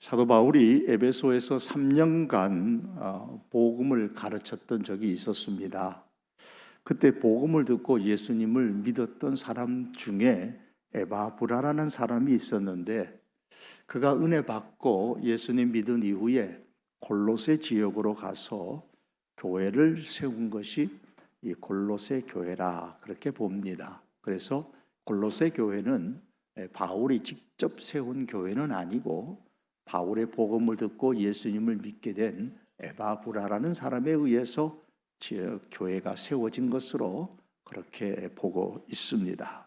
사도 바울이 에베소에서 3년간 복음을 가르쳤던 적이 있었습니다. 그때 복음을 듣고 예수님을 믿었던 사람 중에 에바브라라는 사람이 있었는데, 그가 은혜 받고 예수님 믿은 이후에 골로새 지역으로 가서 교회를 세운 것이 이 골로새 교회라 그렇게 봅니다. 그래서 골로새 교회는 바울이 직접 세운 교회는 아니고 바울의 복음을 듣고 예수님을 믿게 된 에바브라라는 사람에 의해서 교회가 세워진 것으로 그렇게 보고 있습니다.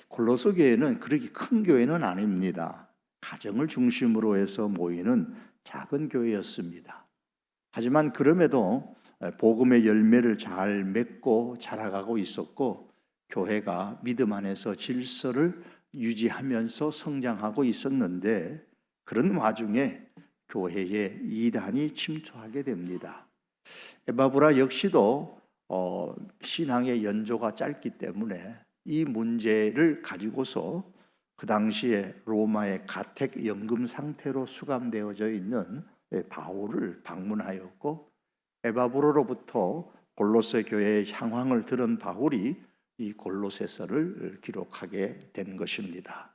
골로새 교회는 그렇게 큰 교회는 아닙니다. 가정을 중심으로 해서 모이는 작은 교회였습니다. 하지만 그럼에도 복음의 열매를 잘 맺고 자라가고 있었고, 교회가 믿음 안에서 질서를 유지하면서 성장하고 있었는데, 그런 와중에 교회에 이단이 침투하게 됩니다. 에바브라 역시도 신앙의 연조가 짧기 때문에 이 문제를 가지고서 그 당시에 로마의 가택 연금 상태로 수감되어져 있는 바울을 방문하였고, 에바브로로부터 골로새 교회의 향황을 들은 바울이 이 골로새서를 기록하게 된 것입니다.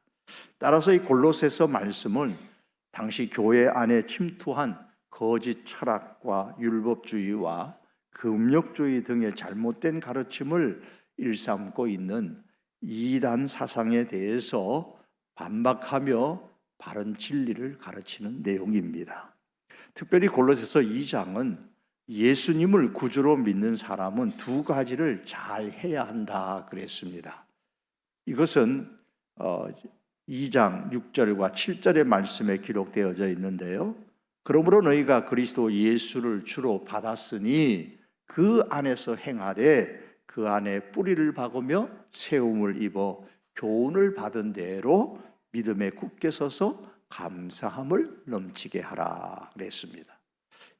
따라서 이 골로새서 말씀은 당시 교회 안에 침투한 거짓 철학과 율법주의와 금욕주의 등의 잘못된 가르침을 일삼고 있는 이단 사상에 대해서 반박하며 바른 진리를 가르치는 내용입니다. 특별히 골로새서 2장은 예수님을 구주로 믿는 사람은 두 가지를 잘 해야 한다 그랬습니다. 이것은 2장 6절과 7절의 말씀에 기록되어져 있는데요. 그러므로 너희가 그리스도 예수를 주로 받았으니 그 안에서 행하되 그 안에 뿌리를 박으며 세움을 입어 교훈을 받은 대로 믿음에 굳게 서서 감사함을 넘치게 하라 그랬습니다.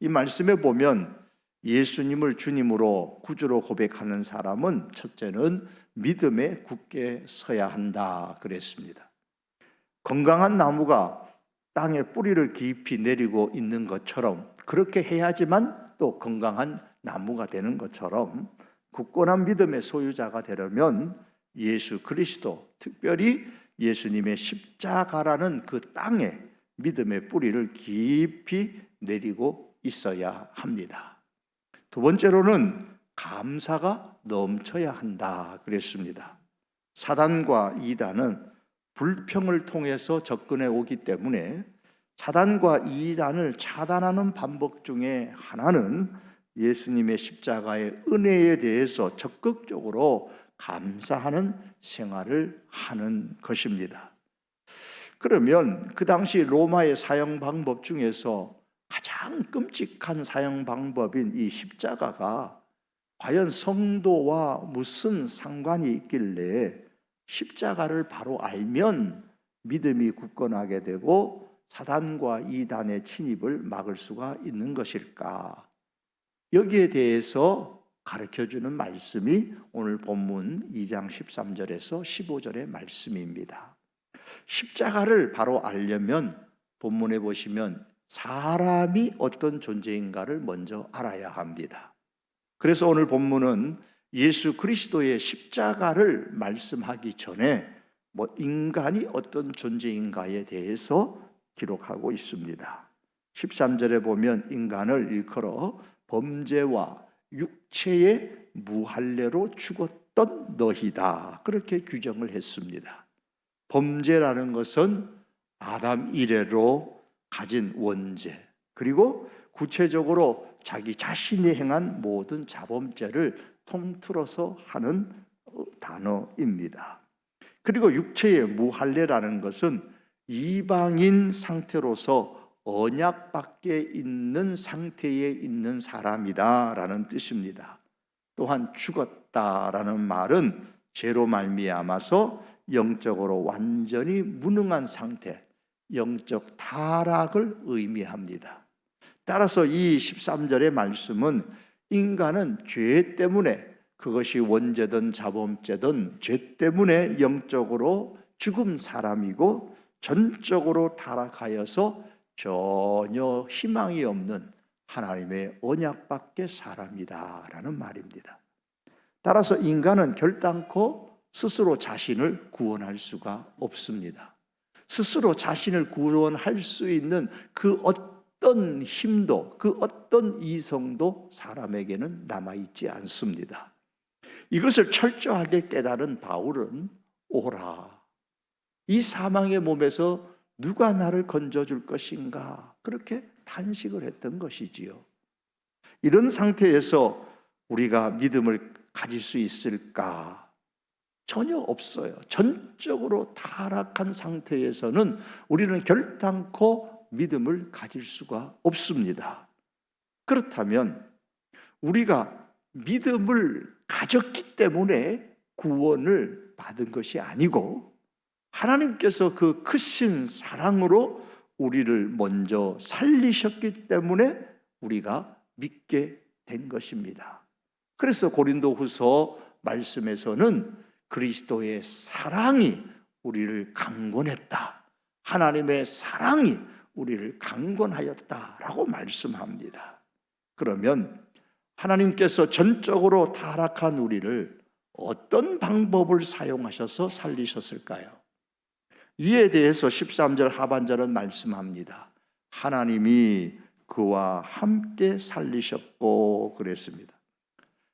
이 말씀에 보면 예수님을 주님으로 구주로 고백하는 사람은 첫째는 믿음에 굳게 서야 한다 그랬습니다. 건강한 나무가 땅에 뿌리를 깊이 내리고 있는 것처럼, 그렇게 해야지만 또 건강한 나무가 되는 것처럼, 굳건한 믿음의 소유자가 되려면 예수 그리스도, 특별히 예수님의 십자가라는 그 땅에 믿음의 뿌리를 깊이 내리고 있어야 합니다. 두 번째로는 감사가 넘쳐야 한다 그랬습니다. 사단과 이단은 불평을 통해서 접근해 오기 때문에 사단과 이단을 차단하는 방법 중에 하나는 예수님의 십자가의 은혜에 대해서 적극적으로 감사하는 생활을 하는 것입니다. 그러면 그 당시 로마의 사형 방법 중에서 가장 끔찍한 사형 방법인 이 십자가가 과연 성도와 무슨 상관이 있길래 십자가를 바로 알면 믿음이 굳건하게 되고 사단과 이단의 침입을 막을 수가 있는 것일까? 여기에 대해서 가르쳐주는 말씀이 오늘 본문 2장 13절에서 15절의 말씀입니다. 십자가를 바로 알려면 본문에 보시면 사람이 어떤 존재인가를 먼저 알아야 합니다. 그래서 오늘 본문은 예수 그리스도의 십자가를 말씀하기 전에 인간이 어떤 존재인가에 대해서 기록하고 있습니다. 13절에 보면 인간을 일컬어 범죄와 육체의 무할례로 죽었던 너희다 그렇게 규정을 했습니다. 범죄라는 것은 아담 이래로 가진 원죄, 그리고 구체적으로 자기 자신이 행한 모든 자범죄를 통틀어서 하는 단어입니다. 그리고 육체의 무할례라는 것은 이방인 상태로서 언약 밖에 있는 상태에 있는 사람이다라는 뜻입니다. 또한 죽었다라는 말은 죄로 말미암아서 영적으로 완전히 무능한 상태, 영적 타락을 의미합니다. 따라서 이 13절의 말씀은 인간은 죄 때문에, 그것이 원죄든 자범죄든 죄 때문에 영적으로 죽은 사람이고 전적으로 타락하여서 전혀 희망이 없는 하나님의 언약밖에 사람이다라는 말입니다. 따라서 인간은 결단코 스스로 자신을 구원할 수가 없습니다. 스스로 자신을 구원할 수 있는 그 어떤 힘도, 그 어떤 이성도 사람에게는 남아있지 않습니다. 이것을 철저하게 깨달은 바울은 오라, 이 사망의 몸에서 누가 나를 건져줄 것인가, 그렇게 탄식을 했던 것이지요. 이런 상태에서 우리가 믿음을 가질 수 있을까? 전혀 없어요. 전적으로 타락한 상태에서는 우리는 결단코 믿음을 가질 수가 없습니다. 그렇다면 우리가 믿음을 가졌기 때문에 구원을 받은 것이 아니고, 하나님께서 그 크신 사랑으로 우리를 먼저 살리셨기 때문에 우리가 믿게 된 것입니다. 그래서 고린도후서 말씀에서는 그리스도의 사랑이 우리를 강권했다, 하나님의 사랑이 우리를 강권하였다라고 말씀합니다. 그러면 하나님께서 전적으로 타락한 우리를 어떤 방법을 사용하셔서 살리셨을까요? 이에 대해서 13절 하반절은 말씀합니다. 하나님이 그와 함께 살리셨고 그랬습니다.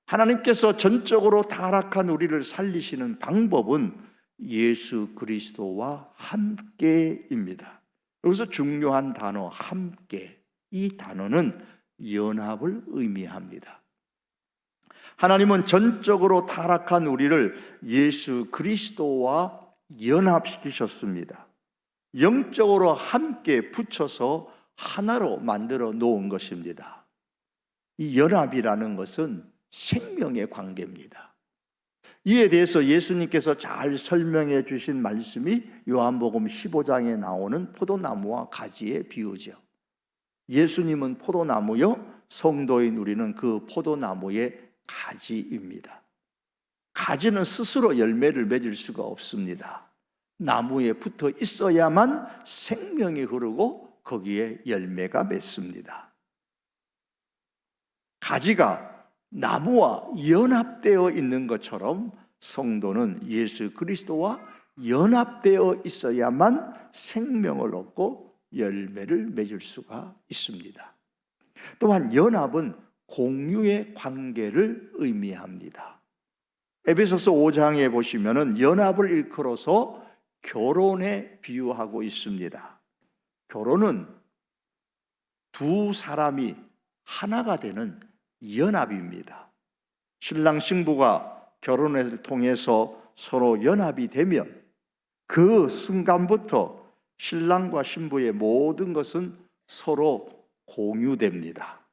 하나님께서 전적으로 타락한 우리를 살리시는 방법은 예수 그리스도와 함께입니다. 여기서 중요한 단어 함께, 이 단어는 연합을 의미합니다. 하나님은 전적으로 타락한 우리를 예수 그리스도와 연합시키셨습니다. 영적으로 함께 붙여서 하나로 만들어 놓은 것입니다. 이 연합이라는 것은 생명의 관계입니다. 이에 대해서 예수님께서 잘 설명해 주신 말씀이 요한복음 15장에 나오는 포도나무와 가지의 비유죠. 예수님은 포도나무요, 성도인 우리는 그 포도나무의 가지입니다. 가지는 스스로 열매를 맺을 수가 없습니다. 나무에 붙어 있어야만 생명이 흐르고 거기에 열매가 맺습니다. 가지가 나무와 연합되어 있는 것처럼 성도는 예수 그리스도와 연합되어 있어야만 생명을 얻고 열매를 맺을 수가 있습니다. 또한 연합은 공유의 관계를 의미합니다. 에베소서 5장에 보시면은 연합을 일컬어서 결혼에 비유하고 있습니다. 결혼은 두 사람이 하나가 되는 연합입니다. 신랑 신부가 결혼을 통해서 서로 연합이 되면 그 순간부터 신랑과 신부의 모든 것은 서로 공유됩니다.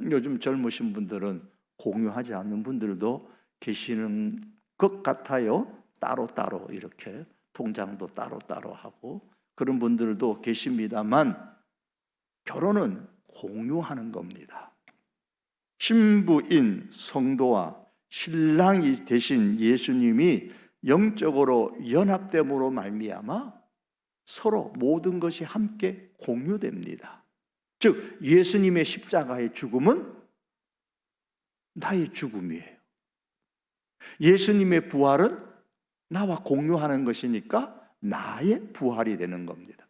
요즘 젊으신 분들은 공유하지 않는 분들도 계시는 것 같아요. 따로따로 이렇게 통장도 따로따로 하고 그런 분들도 계십니다만, 결혼은 공유하는 겁니다. 신부인 성도와 신랑이 되신 예수님이 영적으로 연합됨으로 말미암아 서로 모든 것이 함께 공유됩니다. 즉 예수님의 십자가의 죽음은 나의 죽음이에요. 예수님의 부활은 나와 공유하는 것이니까 나의 부활이 되는 겁니다.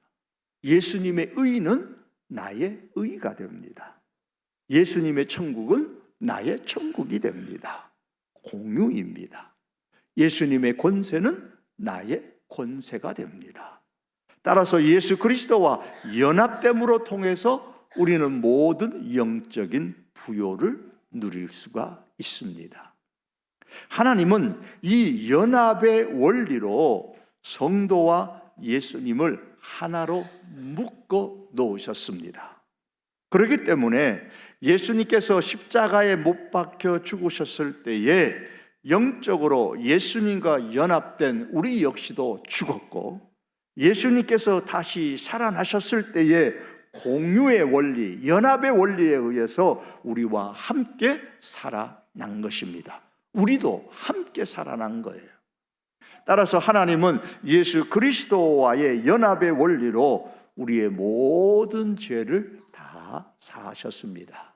예수님의 의는 나의 의가 됩니다. 예수님의 천국은 나의 천국이 됩니다. 공유입니다. 예수님의 권세는 나의 권세가 됩니다. 따라서 예수 그리스도와 연합됨으로 통해서 우리는 모든 영적인 부요를 누릴 수가 있습니다. 하나님은 이 연합의 원리로 성도와 예수님을 하나로 묶어 놓으셨습니다. 그렇기 때문에 예수님께서 십자가에 못 박혀 죽으셨을 때에 영적으로 예수님과 연합된 우리 역시도 죽었고, 예수님께서 다시 살아나셨을 때에 공유의 원리, 연합의 원리에 의해서 우리와 함께 살아난 것입니다. 우리도 함께 살아난 거예요. 따라서 하나님은 예수 그리스도와의 연합의 원리로 우리의 모든 죄를 다 사하셨습니다.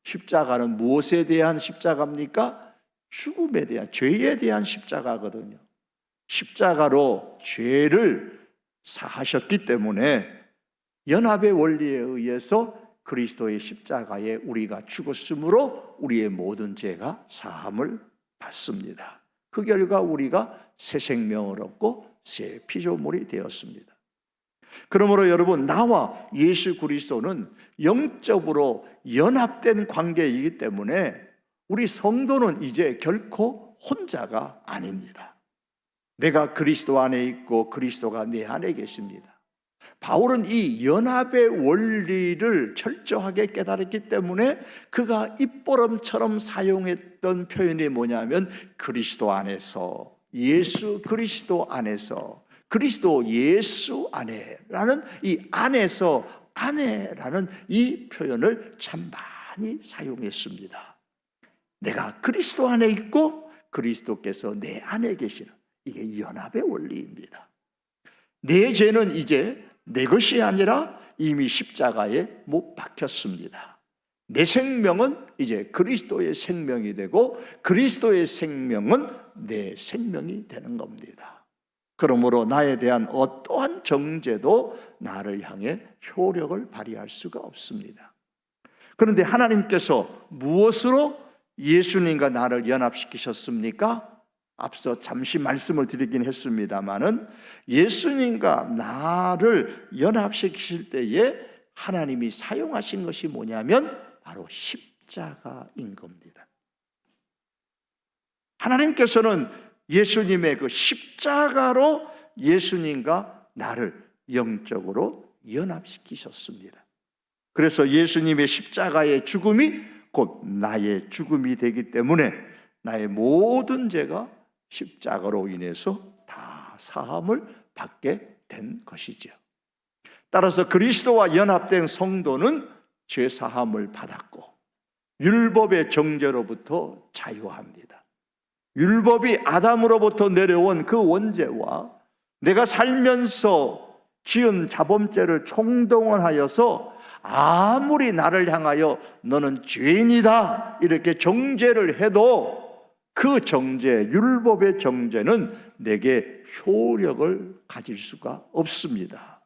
십자가는 무엇에 대한 십자가입니까? 죽음에 대한, 죄에 대한 십자가거든요. 십자가로 죄를 사하셨기 때문에 연합의 원리에 의해서 그리스도의 십자가에 우리가 죽었으므로 우리의 모든 죄가 사함을 받습니다. 그 결과 우리가 새 생명을 얻고 새 피조물이 되었습니다. 그러므로 여러분, 나와 예수 그리스도는 영적으로 연합된 관계이기 때문에 우리 성도는 이제 결코 혼자가 아닙니다. 내가 그리스도 안에 있고 그리스도가 내 안에 계십니다. 바울은 이 연합의 원리를 철저하게 깨달았기 때문에 그가 입보름처럼 사용했던 표현이 뭐냐면 그리스도 안에서, 예수 그리스도 안에서, 그리스도 예수 안에라는 이 안에서, 안에라는 이 표현을 참 많이 사용했습니다. 내가 그리스도 안에 있고 그리스도께서 내 안에 계시는, 이게 연합의 원리입니다. 내 죄는 이제 내 것이 아니라 이미 십자가에 못 박혔습니다. 내 생명은 이제 그리스도의 생명이 되고 그리스도의 생명은 내 생명이 되는 겁니다. 그러므로 나에 대한 어떠한 정죄도 나를 향해 효력을 발휘할 수가 없습니다. 그런데 하나님께서 무엇으로 예수님과 나를 연합시키셨습니까? 앞서 잠시 말씀을 드리긴 했습니다마는 예수님과 나를 연합시키실 때에 하나님이 사용하신 것이 뭐냐면 바로 십자가인 겁니다. 하나님께서는 예수님의 그 십자가로 예수님과 나를 영적으로 연합시키셨습니다. 그래서 예수님의 십자가의 죽음이 곧 나의 죽음이 되기 때문에 나의 모든 죄가 십자가로 인해서 다 사함을 받게 된 것이죠. 따라서 그리스도와 연합된 성도는 죄 사함을 받았고 율법의 정죄로부터 자유합니다. 율법이 아담으로부터 내려온 그 원죄와 내가 살면서 지은 자범죄를 총동원하여서 아무리 나를 향하여 너는 죄인이다 이렇게 정죄를 해도 그 정죄, 율법의 정죄는 내게 효력을 가질 수가 없습니다.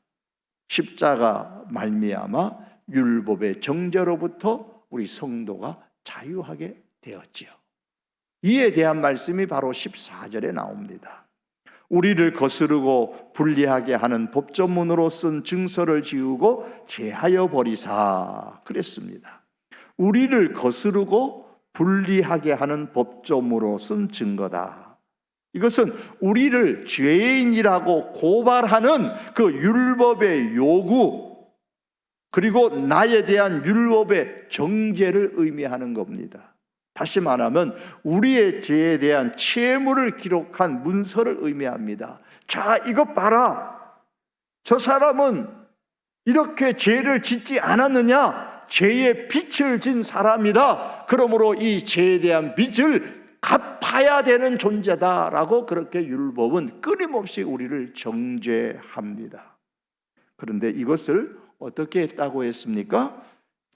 십자가 말미암아 율법의 정죄로부터 우리 성도가 자유하게 되었지요. 이에 대한 말씀이 바로 14절에 나옵니다. 우리를 거스르고 불리하게 하는 법조문으로 쓴 증서를 지우고 제하여 버리사 그랬습니다. 우리를 거스르고 불리하게 하는 법조문으로 쓴 증거다. 이것은 우리를 죄인이라고 고발하는 그 율법의 요구, 그리고 나에 대한 율법의 정죄를 의미하는 겁니다. 다시 말하면 우리의 죄에 대한 채무를 기록한 문서를 의미합니다. 자, 이것 봐라. 저 사람은 이렇게 죄를 짓지 않았느냐? 죄의 빚을 진 사람이다. 그러므로 이 죄에 대한 빚을 갚아야 되는 존재다라고 그렇게 율법은 끊임없이 우리를 정죄합니다. 그런데 이것을 어떻게 했다고 했습니까?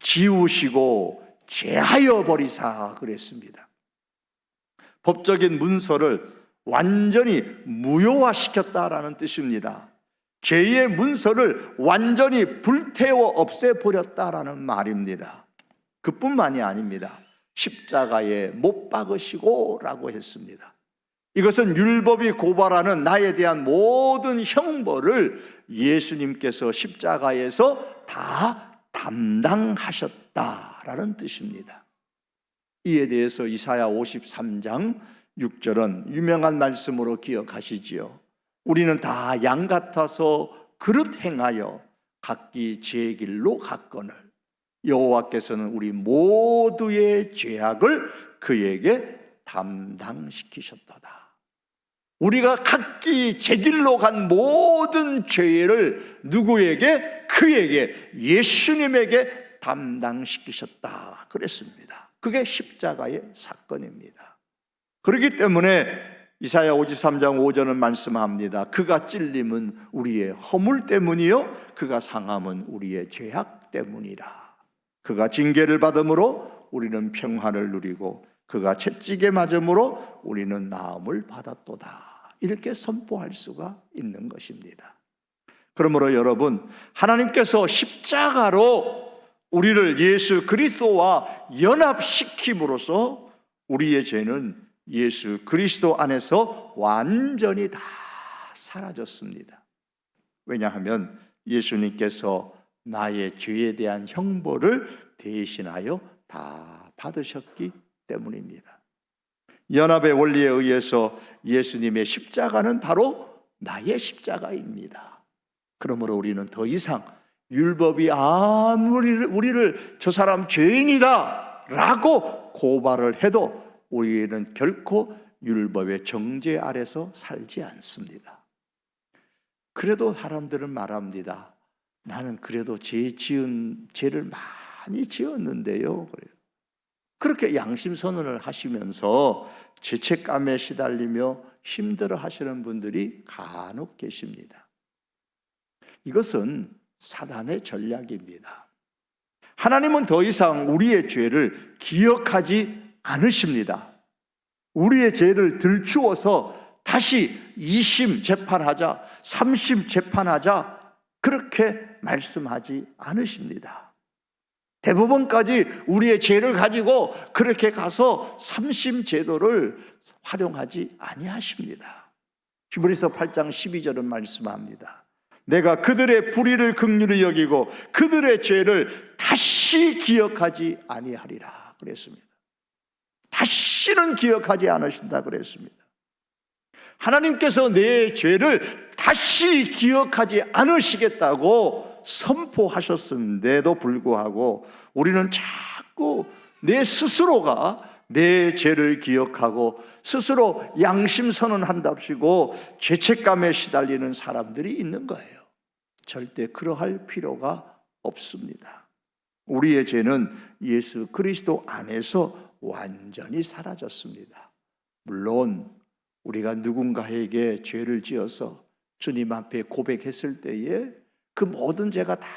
지우시고 제하여 버리사 그랬습니다. 법적인 문서를 완전히 무효화시켰다라는 뜻입니다. 죄의 문서를 완전히 불태워 없애버렸다라는 말입니다. 그뿐만이 아닙니다. 십자가에 못 박으시고 라고 했습니다. 이것은 율법이 고발하는 나에 대한 모든 형벌을 예수님께서 십자가에서 다 담당하셨다라는 뜻입니다. 이에 대해서 이사야 53장 6절은 유명한 말씀으로 기억하시지요. 우리는 다 양 같아서 그릇 행하여 각기 제 길로 갔거늘 여호와께서는 우리 모두의 죄악을 그에게 담당시키셨도다. 우리가 각기 제 길로 간 모든 죄를 누구에게? 그에게, 예수님에게 담당시키셨다 그랬습니다. 그게 십자가의 사건입니다. 그렇기 때문에 이사야 53장 5절은 말씀합니다. 그가 찔림은 우리의 허물 때문이요 그가 상함은 우리의 죄악 때문이라. 그가 징계를 받음으로 우리는 평화를 누리고 그가 채찍에 맞음으로 우리는 나음을 받았도다. 이렇게 선포할 수가 있는 것입니다. 그러므로 여러분, 하나님께서 십자가로 우리를 예수 그리스도와 연합시킴으로써 우리의 죄는 예수 그리스도 안에서 완전히 다 사라졌습니다. 왜냐하면 예수님께서 나의 죄에 대한 형벌을 대신하여 다 받으셨기 때문입니다. 연합의 원리에 의해서 예수님의 십자가는 바로 나의 십자가입니다. 그러므로 우리는 더 이상 율법이 아무리 우리를 저 사람 죄인이다 라고 고발을 해도 우리는 결코 율법의 정죄 아래서 살지 않습니다. 그래도 사람들은 말합니다. 나는 그래도 죄를 많이 지었는데요. 그렇게 양심 선언을 하시면서 죄책감에 시달리며 힘들어 하시는 분들이 간혹 계십니다. 이것은 사단의 전략입니다. 하나님은 더 이상 우리의 죄를 기억하지 않으십니다. 우리의 죄를 들추어서 다시 2심 재판하자, 3심 재판하자 그렇게 말씀하지 않으십니다. 대법원까지 우리의 죄를 가지고 그렇게 가서 3심 제도를 활용하지 아니하십니다. 히브리서 8장 12절은 말씀합니다. 내가 그들의 불의를 긍휼히 여기고 그들의 죄를 다시 기억하지 아니하리라 그랬습니다. 다시는 기억하지 않으신다 그랬습니다. 하나님께서 내 죄를 다시 기억하지 않으시겠다고 선포하셨는데도 불구하고 우리는 자꾸 내 스스로가 내 죄를 기억하고 스스로 양심 선언한답시고 죄책감에 시달리는 사람들이 있는 거예요. 절대 그러할 필요가 없습니다. 우리의 죄는 예수 그리스도 안에서 완전히 사라졌습니다. 물론 우리가 누군가에게 죄를 지어서 주님 앞에 고백했을 때에 그 모든 죄가 다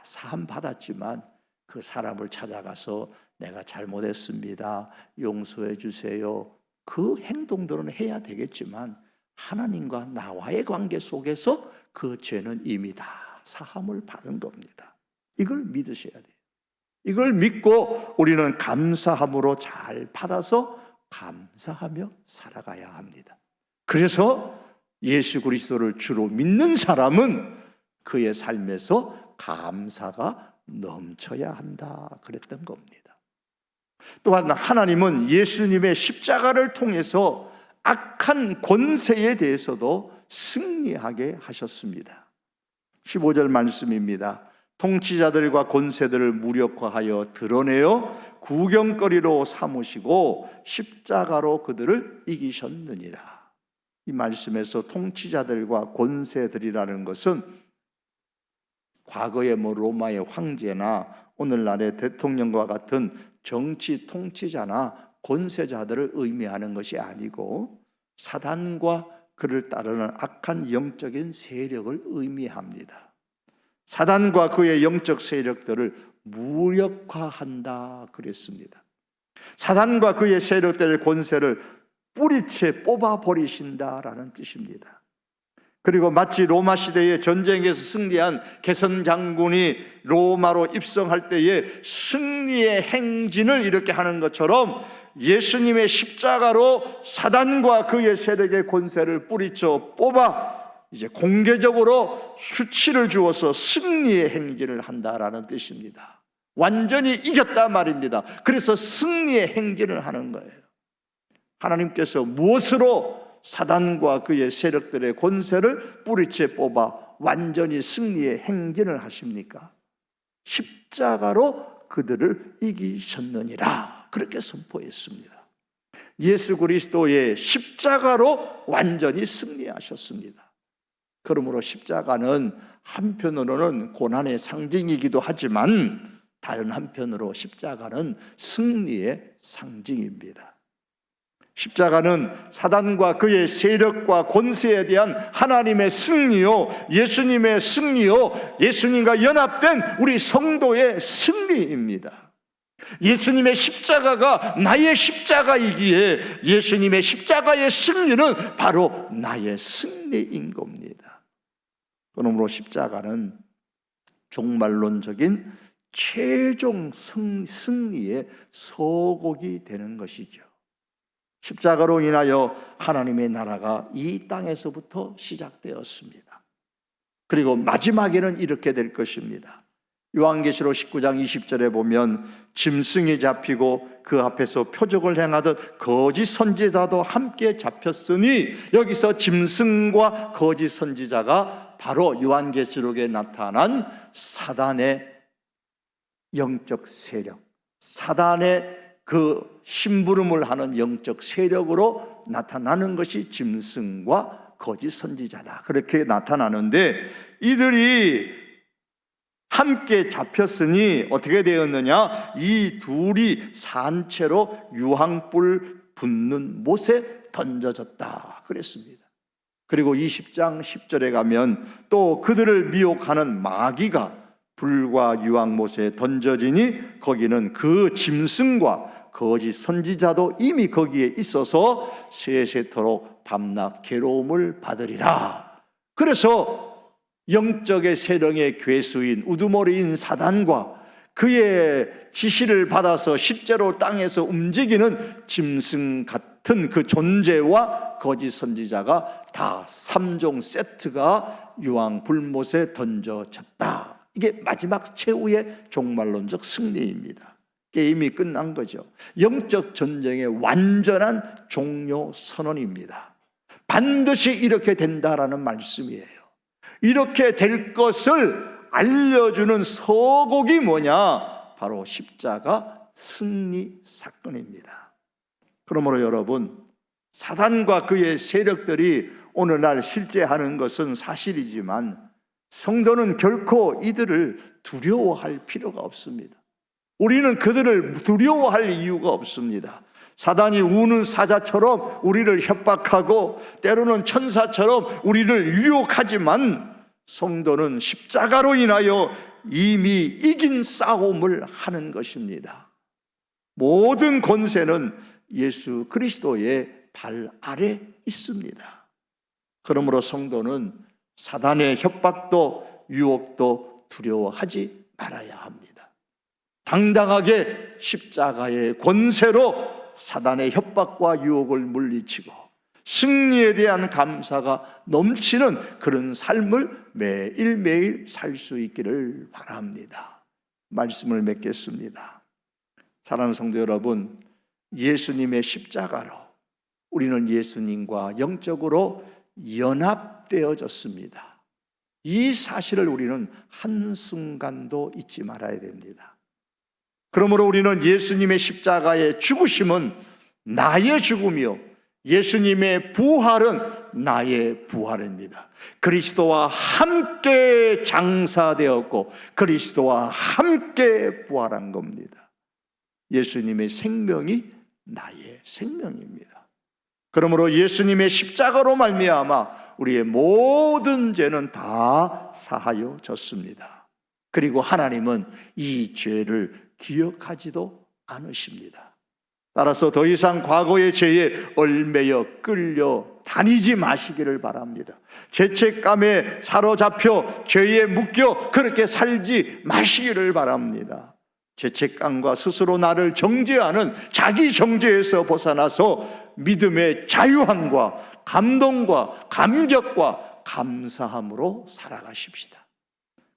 사함 받았지만 그 사람을 찾아가서 내가 잘못했습니다, 용서해 주세요, 그 행동들은 해야 되겠지만 하나님과 나와의 관계 속에서 그 죄는 이미 다 사함을 받은 겁니다. 이걸 믿으셔야 돼요. 이걸 믿고 우리는 감사함으로 잘 받아서 감사하며 살아가야 합니다. 그래서 예수 그리스도를 주로 믿는 사람은 그의 삶에서 감사가 넘쳐야 한다 그랬던 겁니다. 또한 하나님은 예수님의 십자가를 통해서 악한 권세에 대해서도 승리하게 하셨습니다. 15절 말씀입니다. 통치자들과 권세들을 무력화하여 드러내어 구경거리로 삼으시고 십자가로 그들을 이기셨느니라. 이 말씀에서 통치자들과 권세들이라는 것은 과거의 로마의 황제나 오늘날의 대통령과 같은 정치 통치자나 권세자들을 의미하는 것이 아니고 사단과 그를 따르는 악한 영적인 세력을 의미합니다. 사단과 그의 영적 세력들을 무력화한다 그랬습니다. 사단과 그의 세력들의 권세를 뿌리채 뽑아버리신다라는 뜻입니다. 그리고 마치 로마 시대의 전쟁에서 승리한 개선 장군이 로마로 입성할 때에 승리의 행진을 이렇게 하는 것처럼 예수님의 십자가로 사단과 그의 세력의 권세를 뿌리쳐 뽑아 이제 공개적으로 수치를 주어서 승리의 행진을 한다라는 뜻입니다. 완전히 이겼다 말입니다. 그래서 승리의 행진을 하는 거예요. 하나님께서 무엇으로 사단과 그의 세력들의 권세를 뿌리채 뽑아 완전히 승리의 행진을 하십니까? 십자가로 그들을 이기셨느니라 그렇게 선포했습니다. 예수 그리스도의 십자가로 완전히 승리하셨습니다. 그러므로 십자가는 한편으로는 고난의 상징이기도 하지만 다른 한편으로 십자가는 승리의 상징입니다. 십자가는 사단과 그의 세력과 권세에 대한 하나님의 승리요, 예수님의 승리요, 예수님과 연합된 우리 성도의 승리입니다. 예수님의 십자가가 나의 십자가이기에 예수님의 십자가의 승리는 바로 나의 승리인 겁니다. 그러므로 십자가는 종말론적인 최종 승리의 서곡이 되는 것이죠. 십자가로 인하여 하나님의 나라가 이 땅에서부터 시작되었습니다. 그리고 마지막에는 이렇게 될 것입니다. 요한계시록 19장 20절에 보면 짐승이 잡히고 그 앞에서 표적을 행하듯 거짓 선지자도 함께 잡혔으니, 여기서 짐승과 거짓 선지자가 바로 요한계시록에 나타난 사단의 영적 세력, 사단의 그 심부름을 하는 영적 세력으로 나타나는 것이 짐승과 거짓 선지자다, 그렇게 나타나는데, 이들이 함께 잡혔으니 어떻게 되었느냐? 이 둘이 산채로 유황불 붙는 못에 던져졌다 그랬습니다. 그리고 20장 10절에 가면 또 그들을 미혹하는 마귀가 불과 유황못에 던져지니 거기는 그 짐승과 거짓 선지자도 이미 거기에 있어서 세세토록 밤낮 괴로움을 받으리라. 그래서 영적의 세력의 괴수인 우두머리인 사단과 그의 지시를 받아서 실제로 땅에서 움직이는 짐승 같은 그 존재와 거짓 선지자가 다 3종 세트가 유황 불못에 던져졌다. 이게 마지막 최후의 종말론적 승리입니다. 게임이 끝난 거죠. 영적 전쟁의 완전한 종료 선언입니다. 반드시 이렇게 된다라는 말씀이에요. 이렇게 될 것을 알려주는 서곡이 뭐냐? 바로 십자가 승리 사건입니다. 그러므로 여러분, 사단과 그의 세력들이 오늘날 실제하는 것은 사실이지만 성도는 결코 이들을 두려워할 필요가 없습니다. 우리는 그들을 두려워할 이유가 없습니다. 사단이 우는 사자처럼 우리를 협박하고 때로는 천사처럼 우리를 유혹하지만 성도는 십자가로 인하여 이미 이긴 싸움을 하는 것입니다. 모든 권세는 예수 그리스도의 발 아래 있습니다. 그러므로 성도는 사단의 협박도 유혹도 두려워하지 말아야 합니다. 당당하게 십자가의 권세로 사단의 협박과 유혹을 물리치고 승리에 대한 감사가 넘치는 그런 삶을 매일매일 살 수 있기를 바랍니다. 말씀을 맺겠습니다. 사랑하는 성도 여러분, 예수님의 십자가로 우리는 예수님과 영적으로 연합되어졌습니다. 이 사실을 우리는 한순간도 잊지 말아야 됩니다. 그러므로 우리는 예수님의 십자가의 죽으심은 나의 죽음이요, 예수님의 부활은 나의 부활입니다. 그리스도와 함께 장사되었고 그리스도와 함께 부활한 겁니다. 예수님의 생명이 나의 생명입니다. 그러므로 예수님의 십자가로 말미암아 우리의 모든 죄는 다 사하여졌습니다. 그리고 하나님은 이 죄를 기억하지도 않으십니다. 따라서 더 이상 과거의 죄에 얽매여 끌려 다니지 마시기를 바랍니다. 죄책감에 사로잡혀 죄에 묶여 그렇게 살지 마시기를 바랍니다. 죄책감과 스스로 나를 정죄하는 자기 정죄에서 벗어나서 믿음의 자유함과 감동과 감격과 감사함으로 살아가십시다.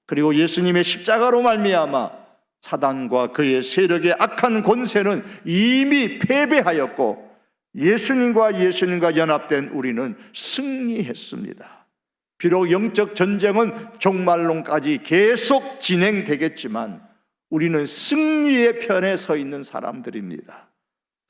그리고 예수님의 십자가로 말미암아 사단과 그의 세력의 악한 권세는 이미 패배하였고 예수님과 연합된 우리는 승리했습니다. 비록 영적 전쟁은 종말론까지 계속 진행되겠지만 우리는 승리의 편에 서 있는 사람들입니다.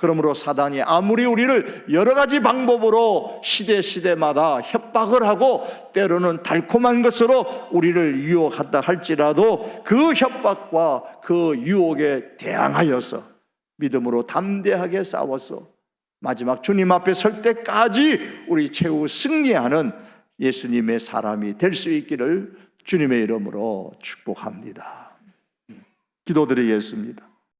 그러므로 사단이 아무리 우리를 여러 가지 방법으로 시대마다 협박을 하고 때로는 달콤한 것으로 우리를 유혹한다 할지라도 그 협박과 그 유혹에 대항하여서 믿음으로 담대하게 싸워서 마지막 주님 앞에 설 때까지 우리 최후 승리하는 예수님의 사람이 될 수 있기를 주님의 이름으로 축복합니다. 기도드리겠습니다.